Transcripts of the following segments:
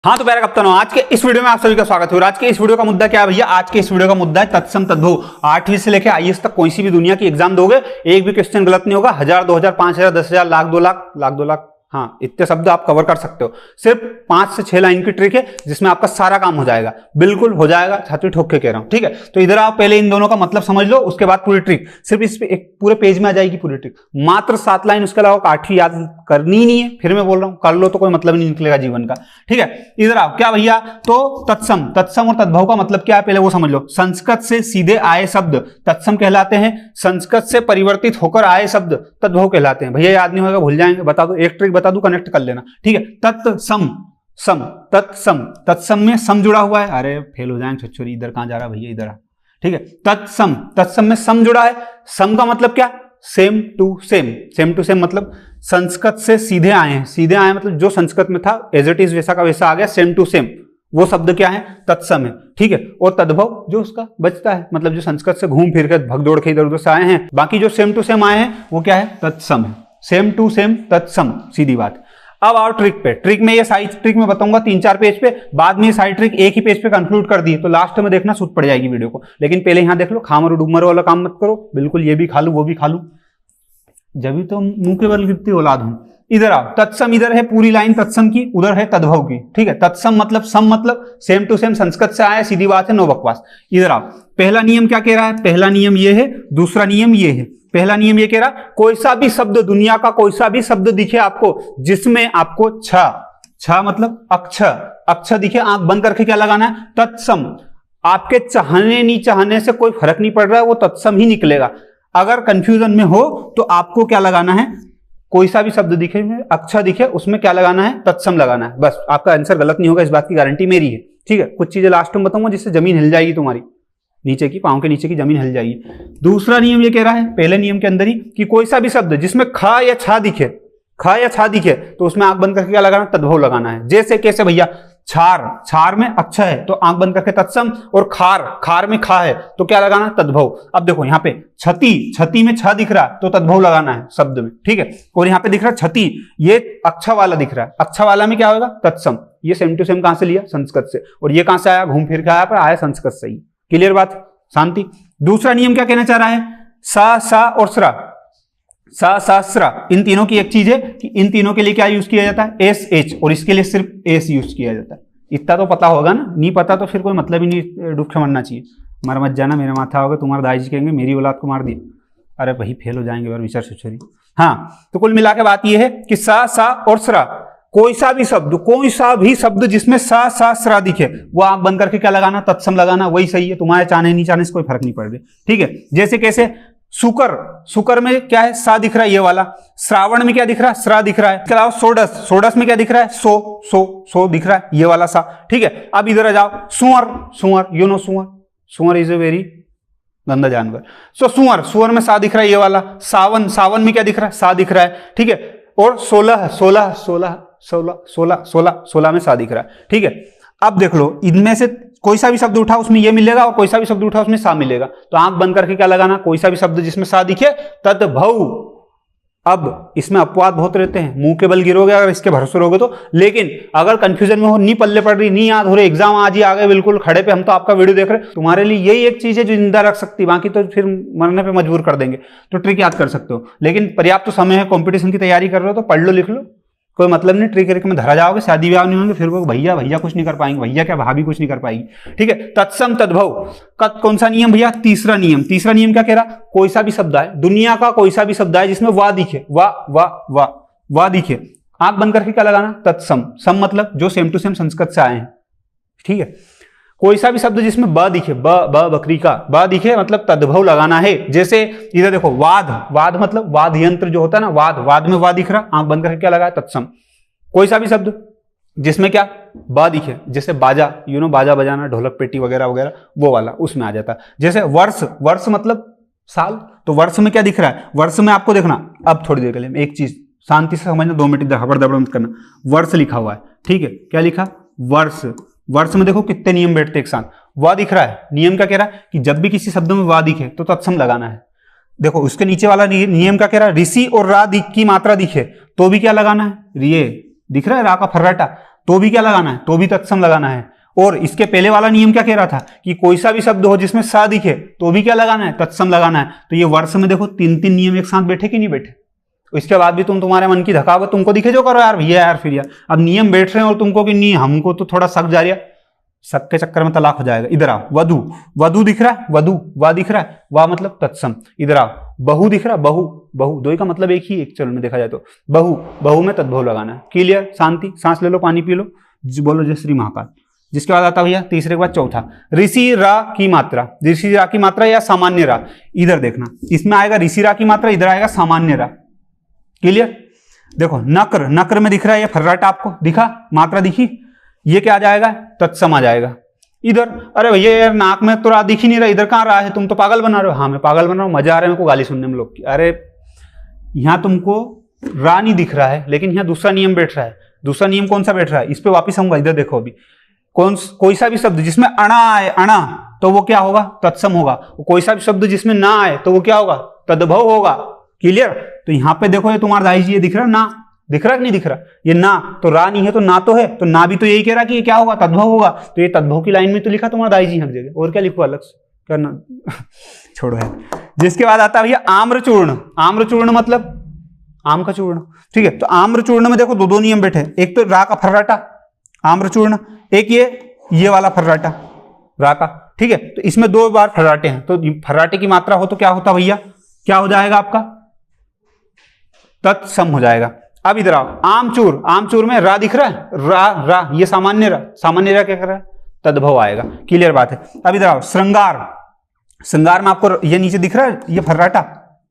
हाँ तो प्यारे कप्तानों, आज के इस वीडियो में आप सभी का स्वागत है। और आज के इस वीडियो का मुद्दा क्या है भैया? आज के इस वीडियो का मुद्दा है तत्सम तद्भव। 8वीं से लेकर आईएएस तक कोई सी भी दुनिया की एग्जाम दोगे, एक भी क्वेश्चन गलत नहीं होगा। 1000, 2000, 5000, 10,000, लाख, 2 लाख, हाँ इतने शब्द आप कवर कर सकते हो। सिर्फ 5 से 6 लाइन की ट्रिक है जिसमें आपका सारा काम हो जाएगा, बिल्कुल हो जाएगा, छाती ठोक के कह रहा हूं। ठीक है, तो इधर आप पहले इन दोनों का मतलब समझ लो, उसके बाद पूरी ट्रिक सिर्फ इस पे एक पूरे पेज में आ जाएगी पूरी ट्रिक। मात्र 7 लाइन, उसके अलावा 8वीं याद करनी ही नहीं है। फिर मैं बोल रहा हूं कर लो तो कोई मतलब नहीं निकलेगा जीवन का। ठीक है, इधर आओ। क्या भैया? तो तत्सम और तद्भव का मतलब क्या है पहले वो समझ लो। संस्कृत से सीधे आए शब्द तत्सम कहलाते हैं, संस्कृत से परिवर्तित होकर आए शब्द तद्भव कहलाते हैं। भैया याद नहीं होगा, भूल जाएंगे, बता दो, एक ट्रिक बता दूं, कनेक्ट कर लेना। ठीक है, तत्सम तत्सम में सम जुड़ा हुआ है। अरे फेल हो जाएंगे छोरी, इधर कहां जा रहा भैया, इधर आ। ठीक है, तत्सम में सम जुड़ा है। सम का मतलब क्या? सेम टू सेम मतलब संस्कृत से सीधे आए हैं। सीधे आए मतलब जो संस्कृत में था एज इट इज वैसा का वैसा आ गया, सेम टू सेम। वो शब्द क्या है? तत्सम है। ठीक है, और तद्भव जो उसका बचता है, मतलब जो संस्कृत से घूम फिर कर भगदौड़ के इधर उधर से आए हैं, बाकी जो सेम टू सेम आए हैं वो क्या है? तत्सम है। सेम टू सेम तत्सम, सीधी बात। अब आओ ट्रिक पे। ट्रिक में ये सारी ट्रिक मैं बताऊंगा 3-4 पेज पे, बाद में ये सारी ट्रिक एक ही पेज पे कंक्लूड कर दी, तो लास्ट में देखना सूट पड़ जाएगी वीडियो को। लेकिन पहले यहां देख लो, खामर डूमर वाला काम मत करो, बिल्कुल ये भी खा लूं वो भी खा लूं, जब भी तो मुंह के बल गिरती औलाद हूं। इधर आओ, तत्सम इधर है पूरी लाइन तत्सम की, उधर है तद्भव की। ठीक है, तत्सम मतलब सम मतलब सेम टू सेम, संस्कृत से आया, सीधी बात है, नो बकवास। इधर आओ, पहला नियम क्या कह रहा है? पहला नियम ये है, दूसरा नियम ये है। पहला नियम ये कह रहा, कोई सा भी शब्द, दुनिया का कोई सा भी शब्द दिखे आपको जिसमें आपको छ मतलब अक्ष दिखे, आंख बंद करके क्या लगाना है? तत्सम। आपके चाहने नहीं चाहने से कोई फर्क नहीं पड़ रहा है, वो तत्सम ही निकलेगा। अगर कंफ्यूजन में हो तो आपको क्या लगाना है? कोई सा भी शब्द दिखे, अक्षर दिखे, उसमें क्या लगाना है? तत्सम लगाना है। बस, आपका आंसर गलत नहीं होगा, इस बात की गारंटी मेरी है। ठीक है, कुछ चीजें लास्ट में बताऊंगा जिससे जमीन हिल जाएगी, तुम्हारी नीचे की, पांव के नीचे की जमीन हिल जाएगी। दूसरा नियम ये कह रहा है, पहले नियम के अंदर ही, कि कोई सा भी शब्द जिसमें ख या छा दिखे तो उसमें आंख बंद करके क्या लगाना? तद्भव लगाना है। जैसे कैसे भैया? छार में अक्षर है तो आंख बंद करके तत्सम, और खार में खा है तो क्या लगाना? तद्भव। अब देखो यहाँ पे छती में छ दिख रहा है तो तद्भव लगाना है शब्द में। ठीक है, और यहाँ पे दिख रहा है छती, ये अक्षा वाला दिख रहा है, अक्षा वाला में क्या होगा? तत्सम। ये सेम टू सेम कहां से लिया? संस्कृत से। और ये कहां से आया? घूम फिर के आया, पर आया संस्कृत से ही। क्लियर बात? शांति। दूसरा नियम क्या कहना चाह रहा है? सा और स्रा, इन तीनों की एक चीज है कि इन तीनों के लिए क्या यूज किया जाता है? एस एच, और इसके लिए सिर्फ एस यूज किया जाता है। इतना तो पता होगा ना, नहीं पता तो फिर कोई मतलब ही नहीं, दुख मरना चाहिए। मर मत जाना, मेरा माथा होगा, तुम्हारे दादाजी कहेंगे मेरी औलाद को मार दिया। अरे भाई फेल हो जाएंगे बार विचार से। हाँ, तो कुल मिला के बात यह है कि सा और स्रा, कोई सा भी शब्द जिसमें सा स्रा दिखे, वो आंख बंद करके क्या लगाना? तत्सम लगाना। वही सही है, तुम्हारे चाहने नहीं चाहने से कोई फर्क नहीं पड़ रहा। ठीक है, जैसे कैसे? सुकर में क्या है? सा दिख रहा है, ये वाला। श्रावण में क्या दिख रहा है? स्रा दिख रहा है। इसके अलावा सोडस में क्या दिख रहा है? सो दिख रहा है, ये वाला सा। ठीक है, अब इधर आ जाओ, सुअर, यू नो सुअर इज ए वेरी गंदा जानवर। सो सुअर में सा दिख रहा है, ये वाला। सावन में क्या दिख रहा है? सा दिख रहा है। ठीक है, और 16 में सा दिख रहा है। ठीक है, अब देख लो, इनमें से कोई सा भी शब्द उठा उसमें ये मिलेगा, और कोई सा भी शब्द उठा उसमें सा मिलेगा। तो आंख बंद करके क्या लगाना? कोई सा भी शब्द जिसमें सा दिखे, तद्भव। अब इसमें अपवाद बहुत रहते हैं, मुंह के बल गिरोगे अगर इसके भरोसे रहोगे तो। लेकिन अगर कंफ्यूजन में हो, नहीं पल्ले पड़ रही, नहीं याद हो रही, एग्जाम आज ही आ गए बिल्कुल खड़े पे, हम तो आपका वीडियो देख रहे हैं, तुम्हारे लिए यही एक चीज है जो जिंदा रख सकती है, बाकी तो फिर मरने पे मजबूर कर देंगे। तो ट्रिक याद कर सकते हो, लेकिन पर्याप्त समय है, कॉम्पिटिशन की तैयारी कर रहे हो तो पढ़ लो, लिख लो, कोई मतलब नहीं। ट्रिक में धरा जाओगे, शादी ब्याह नहीं होंगे, फिर वो भैया कुछ नहीं कर पाएंगे, भैया क्या भाभी कुछ नहीं कर पाएगी। ठीक है, तत्सम तद्भव का कौन सा नियम भैया? तीसरा नियम क्या कह रहा? कोई सा भी शब्द है, दुनिया का कोई सा भी शब्द है जिसमें वाह दिखे, वाह दिखे, आंख बंद करके क्या लगाना? तत्सम। सम मतलब जो सेम टू सेम संस्कृत से आए हैं। ठीक है, कोई सा भी शब्द जिसमें ब दिखे, बकरी का ब दिखे, मतलब तद्भव लगाना है। जैसे इधर देखो, वाद मतलब वाद यंत्र जो होता है ना, वाद में वाद दिख रहा, आंख बंद करके क्या लगाया? तत्सम। कोई सा भी शब्द जिसमें क्या? ब दिखे, जैसे बाजा, बाजा बजाना, ढोलक पेटी वगैरह वगैरह, वो वाला उसमें आ जाता। जैसे वर्ष मतलब साल, तो वर्ष में क्या दिख रहा है? वर्ष में आपको देखना, अब थोड़ी देर के लिए एक चीज शांति से समझना, 2 मिनट हबड़ दबड़ मत करना। वर्ष लिखा हुआ है, ठीक है, क्या लिखा? वर्ष में देखो कितने नियम बैठते एक साथ। वाह दिख रहा है, नियम क्या कह रहा है कि जब भी किसी शब्द में वाह दिखे तो तत्सम लगाना है। देखो उसके नीचे वाला नियम क्या कह रहा है, ऋषि और रा की मात्रा दिखे तो भी क्या लगाना है, रिये दिख रहा है, रा का फर्राटा, तो भी क्या लगाना है, तो भी तत्सम लगाना है। और इसके पहले वाला नियम क्या कह रहा था कि कोई सा भी शब्द हो जिसमें सा दिखे तो भी क्या लगाना है, तत्सम लगाना है। तो ये वर्ष में देखो 3-3 नियम एक साथ बैठे कि नहीं बैठे। इसके बाद भी तुम्हारे मन की धकावट तुमको दिखे जो करो यार भैया यार फिर यार, अब नियम बैठ रहे हैं और तुमको कि नहीं हमको तो थोड़ा शक जा रहा है, शक के चक्कर में तलाक हो जाएगा। इधर आओ, वधु, वधु दिख रहा है, वधु वा दिख रहा है, वा मतलब तत्सम। इधर आओ, बहु दिख रहा है, बहु, बहु दो का मतलब एक ही, एक चरण में देखा जाए तो बहु, बहु में तद्भव लगाना है। क्लियर, शांति, सांस ले लो, पानी पी लो, बोलो जय श्री महाकाल। जिसके बाद आता भैया तीसरे के बाद चौथा, ऋषि रा की मात्रा, ऋषि रा की मात्रा या सामान्य रा। इधर देखना, इसमें आएगा ऋषि रा की मात्रा, इधर आएगा सामान्य रा। क्लियर, देखो नक्र, नक्र में दिख रहा है ये फर्राटा, आपको दिखा, मात्रा दिखी, ये क्या आ जाएगा, तत्सम आ जाएगा। इधर अरे भैया यार नाक में तो रा दिख ही नहीं रहा, इधर कहाँ रहा है, तुम तो पागल बना रहे हो। हाँ मैं पागल बना रहा हूँ, मजा आ रहा है मेरे को गाली सुनने में लोग की। अरे यहाँ तुमको रा नहीं दिख रहा है, लेकिन यहाँ दूसरा नियम बैठ रहा है। दूसरा नियम कौन सा बैठ रहा है, इस पे वापिस आऊंगा। इधर देखो अभी, कोई सा भी शब्द जिसमें अणा आए, अणा, तो वो क्या होगा, तत्सम होगा। कोई सा भी शब्द जिसमें ना आए तो वो क्या होगा, तद्भव होगा। क्लियर, तो यहाँ पे देखो ये तुम्हारा दाई जी, ये दिख रहा है ना, दिख रहा है कि नहीं दिख रहा, ये ना, तो रा नहीं है तो ना तो है, तो ना भी तो यही कह रहा कि ये क्या होगा, तद्भव होगा। तो ये तद्भव की लाइन में तो लिखा तुम्हारा दाई जी हर जगह, और क्या लिखो अलग से करना छोड़ो है। जिसके बाद आता है भैया आम्रचूर्ण। आम्रचूर्ण मतलब आम का चूर्ण, ठीक है। तो आम्रचूर्ण में देखो दो दो नियम बैठे, एक तो रा का फर्राटा आम्रचूर्ण, एक ये वाला फर्राटा रा का, ठीक है। तो इसमें 2 बार फर्राटे हैं, तो फर्राटे की मात्रा हो तो क्या होता भैया, क्या हो जाएगा आपका, तत्सम हो जाएगा। अब इधर आओ, आमचूर, आमचूर में रा दिख रहा है, रा रा, ये सामान्य रा, सामान्य रा क्या कर रहा है, तद्भव आएगा। क्लियर बात है। अब इधर आओ, श्रृंगार, श्रृंगार में आपको ये नीचे दिख रहा है, ये फर्राटा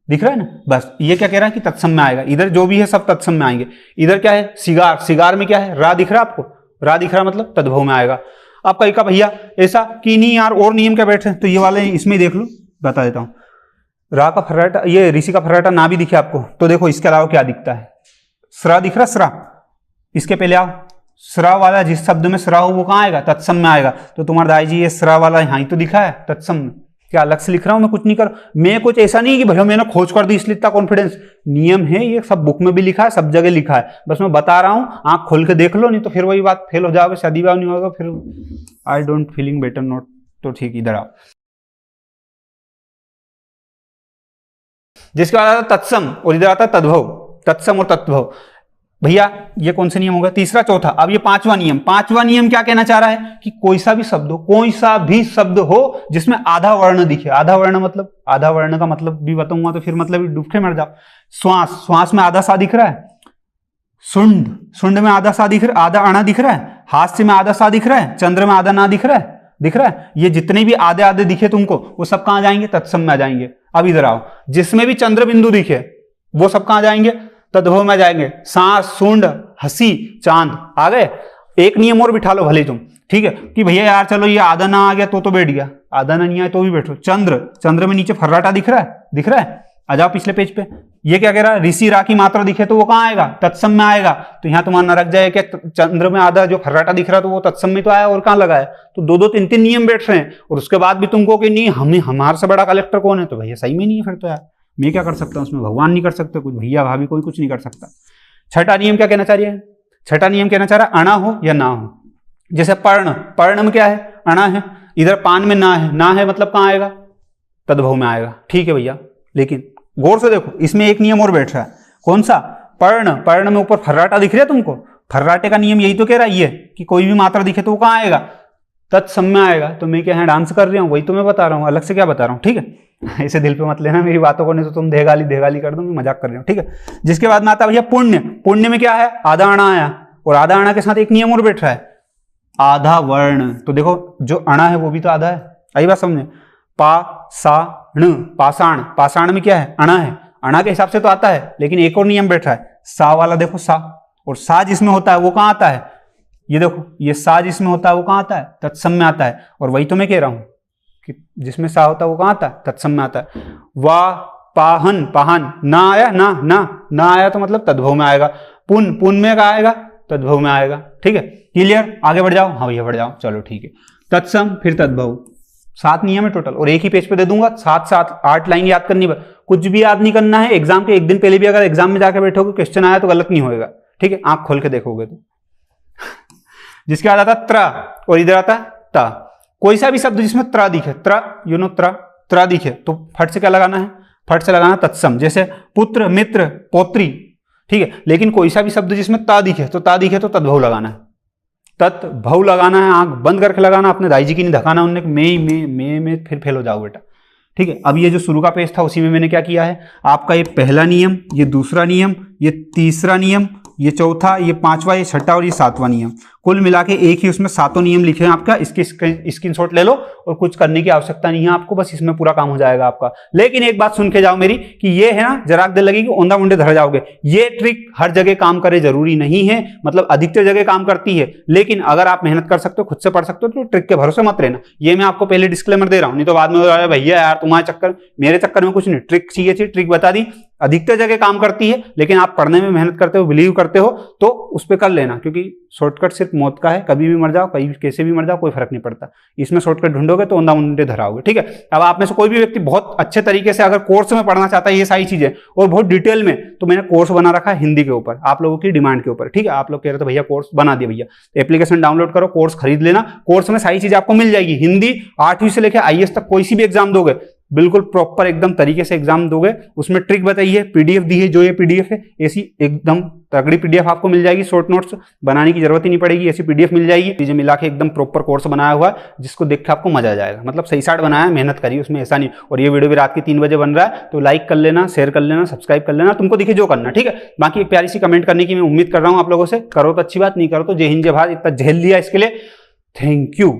दिख रहा है ना, बस ये क्या कह रहा है कि तत्सम में आएगा। इधर जो भी है सब तत्सम में आएंगे। इधर क्या है, सिगार, सिगार में क्या है, रा दिख रहा है आपको, रा दिख रहा है मतलब तद्भव में आएगा। अब कहीं का भैया ऐसा कि नहीं यार और नियम क्या बैठे, तो ये वाले इसमें देख लो, बता देता हूं। रा का फर्राटा, ये ऋषि का फर्राटा ना भी दिखे आपको तो देखो इसके अलावा क्या दिखता है, स्रा दिख रहा, स्रा, इसके पहले आओ, स्रा वाला जिस शब्द में स्रा हो वो कहाँ आएगा, तत्सम में आएगा। तो तुम्हारा दाई जी ये स्रा वाला यहाँ ही तो दिखा है तत्सम में, क्या अलग से लिख रहा हूं मैं, कुछ नहीं कर, मैं कुछ ऐसा नहीं कि भैया मैंने खोज कर दी इसलिए इतना कॉन्फिडेंस, नियम है ये, सब बुक में भी लिखा है, सब जगह लिखा है, बस मैं बता रहा हूं, आंख खोल के देख लो, नहीं तो फिर वही बात फेल हो जाओगे, शादी ब्याह नहीं होगा, फिर I don't feeling better not. तो ठीक, इधर आओ। जिसके बाद आता तत्सम और इधर आता तद्भव, तत्सम और तद्भव। भैया ये कौन से नियम होगा, तीसरा चौथा। अब ये पांचवा नियम, पांचवा नियम क्या कहना चाह रहा है कि कोई सा भी शब्द हो, कोई सा भी शब्द हो जिसमें आधा वर्ण दिखे, आधा वर्ण मतलब, आधा वर्ण का मतलब भी बताऊंगा तो फिर मतलब डूबके मर जाओ। श्वास, श्वास में आधा सा दिख रहा है, सुंड, सुंड में आधा सा दिख रहा है, आधा अणा दिख रहा है, हास्य में आधा सा दिख रहा है, चंद्र में आधा ना दिख रहा है, दिख रहा है। ये जितने भी आधे आधे दिखे तुमको वो सब कहां जाएंगे, तत्सम में आ जाएंगे। अब इधर आओ, जिसमें भी चंद्र बिंदु दिखे वो सब कहां जाएंगे, तद्भव में जाएंगे। सांस, सुंड, हंसी, चांद आ गए। एक नियम और बिठा लो भले तुम, ठीक है, कि भैया यार चलो ये आधा ना आ गया तो बैठ गया, आधा ना नहीं आया तो भी बैठो। चंद्र, चंद्र में नीचे फर्राटा दिख रहा है, दिख रहा है, आ जाओ पिछले पेज पे। ये क्या कह रहा है, ऋषि रा की मात्रा दिखे तो वो कहां आएगा, तत्सम में आएगा। तो यहां तुम्हारा नरक जाए क्या, चंद्र में आधा जो फर्राटा दिख रहा है तो वो तत्सम में तो आया, और कहां लगा है। तो 2-2 3-3 नियम बैठ रहे हैं, और उसके बाद भी तुमको कि नहीं हमने, हमारे से बड़ा कलेक्टर कौन है, तो भैया सही में नहीं है फिर तो यार, मैं क्या कर सकता हूं उसमें, भगवान नहीं कर सकते कुछ, भैया भाभी कोई कुछ नहीं कर सकता। छठा नियम क्या कहना चाह रही है, छठा नियम कहना चाह रहा है अणा हो या ना हो। जैसे पर्ण, पर्ण में क्या है, अणा है, इधर पान में ना है, ना है मतलब कहां आएगा, तद्भव में आएगा। ठीक है भैया, लेकिन गौर से देखो इसमें एक नियम और बैठ रहा है, कौन सा, पर्ण, पर्ण में ऊपर फर्राटा दिख रहा है तुमको, फर्राटे का नियम यही तो कह रहा है ये कि कोई भी मात्रा दिखे तो वो कहां आएगा, तत्सम में आएगा। तो मैं क्या है डांस कर रहा हूँ, वही तो मैं बता रहा हूँ, अलग से क्या बता रहा हूँ, ठीक है। ऐसे दिल पे मत लेना मेरी बातों को, नहीं तो तुम देगाली देगाली कर दो, मैं मजाक कर रहा हूँ, ठीक है। जिसके बाद में आता भैया पुण्य, पुण्य में क्या है, आधा अणा आया, और आधा अणा के साथ एक नियम और बैठ रहा है, आधा वर्ण। तो देखो जो अणा है वो भी तो आधा है, आई बात समझे। पाषाण, पाषाण, पाषाण में क्या है, अणा है, अणा के हिसाब से तो आता है, लेकिन एक और नियम बैठ रहा है, सा वाला देखो, सा, और सा जिसमें होता है वो कहां आता है, ये देखो ये सा जिसमें होता है वो कहां आता है, तत्सम में आता है। और वही तो मैं कह रहा हूं कि जिसमें सा होता है वो कहां आता है, तत्सम में आता है। वाह, पाहन, पाहन, ना आया, ना ना ना आया तो मतलब तद्भव में आएगा। पुन, पुन में क्या आएगा, तद्भव में आएगा, ठीक है। क्लियर, आगे बढ़ जाओ, हाँ भैया बढ़ जाओ, चलो ठीक है। तत्सम फिर तद्भव, 7 नियम है टोटल, और एक ही पेज पे दे दूंगा, 7 8 लाइन याद करनी, कुछ भी याद नहीं करना है। एग्जाम के एक दिन पहले भी अगर एग्जाम में जाकर बैठोगे क्वेश्चन आया तो गलत नहीं होएगा, ठीक है, आंख खोल के देखोगे तो। जिसके बाद आता त्र और इधर आता ता। कोई सा भी शब्द जिसमें त्र दिखे, त्र यू नो त्र दिखे तो फट से क्या लगाना है, फट से लगाना तत्सम। जैसे पुत्र, मित्र, पौत्री, ठीक है। लेकिन कोई सा भी शब्द जिसमें ता दिखे तो तद्भव लगाना है, तद्भव लगाना है, आंख बंद करके लगाना, अपने दाई जी की नहीं धकाना उनने में फिर फेल हो जाओ बेटा, ठीक है। अब ये जो शुरू का पेज था उसी में मैंने क्या किया है, आपका ये पहला नियम, ये दूसरा नियम, ये तीसरा नियम, ये चौथा, ये पांचवा, ये छठा और ये सातवां नियम, कुल मिला के एक ही उसमें सातों नियम लिखे हैं आपका। इसकी स्क्रीनशॉट ले लो और कुछ करने की आवश्यकता नहीं है आपको, बस इसमें पूरा काम हो जाएगा आपका। लेकिन एक बात सुन के जाओ मेरी कि ये है ना, जरा देर लगेगी, औंधा मुंडे धर जाओगे। ये ट्रिक हर जगह काम करे जरूरी नहीं है, मतलब अधिकतर जगह काम करती है, लेकिन अगर आप मेहनत कर सकते हो, खुद से पढ़ सकते हो तो ट्रिक के भरोसे मत रहना। ये मैं आपको पहले डिस्क्लेमर दे रहा हूं, नहीं तो बाद में भैया यार तुम्हारे चक्कर, मेरे चक्कर में कुछ नहीं, ट्रिक चाहिए थी, ट्रिक बता दी। अधिकतर जगह काम करती है, लेकिन आप पढ़ने में मेहनत करते हो, बिलीव करते हो तो उस पर कर लेना, क्योंकि शॉर्टकट सिर्फ मौत का है, कभी भी मर जाओ, कहीं कैसे भी मर जाओ, कोई फर्क नहीं पड़ता। इसमें शॉर्टकट ढूंढोगे तो औंधा मुंडे धराओगे, ठीक है। अब आप में से कोई भी व्यक्ति बहुत अच्छे तरीके से अगर कोर्स में पढ़ना चाहता है ये सारी चीजें और बहुत डिटेल में, तो मैंने कोर्स बना रखा है हिंदी के ऊपर, आप लोगों की डिमांड के ऊपर, ठीक है। आप लोग कह रहे थे भैया कोर्स बना दिया, भैया एप्लीकेशन डाउनलोड करो, कोर्स खरीद लेना, कोर्स में सारी चीजें आपको मिल जाएगी। हिंदी 8वीं से लेकर IAS तक कोई सी भी एग्जाम दोगे, बिल्कुल प्रॉपर एकदम तरीके से एग्जाम दोगे, उसमें ट्रिक बताई है, PDF दी है, जो ये PDF है ऐसी एकदम तगड़ी PDF आपको मिल जाएगी, शॉर्ट नोट्स बनाने की जरूरत ही नहीं पड़ेगी, ऐसी PDF मिल जाएगी, चीजें मिला के एकदम प्रॉपर कोर्स बनाया हुआ है, जिसको देख के आपको मजा आ जाएगा। मतलब सही साइड बनाया है, मेहनत करी उसमें, ऐसा नहीं। और ये वीडियो भी रात के 3 बजे बन रहा है, तो लाइक कर लेना, शेयर कर लेना, सब्सक्राइब कर लेना, तुमको दिखे जो करना, ठीक है। बाकी एक प्यारी सी कमेंट करने की मैं उम्मीद कर रहा हूँ आप लोगों से, करो तो अच्छी बात, नहीं करो तो जय हिंद जय भारत। इतना झेल लिया इसके लिए थैंक यू।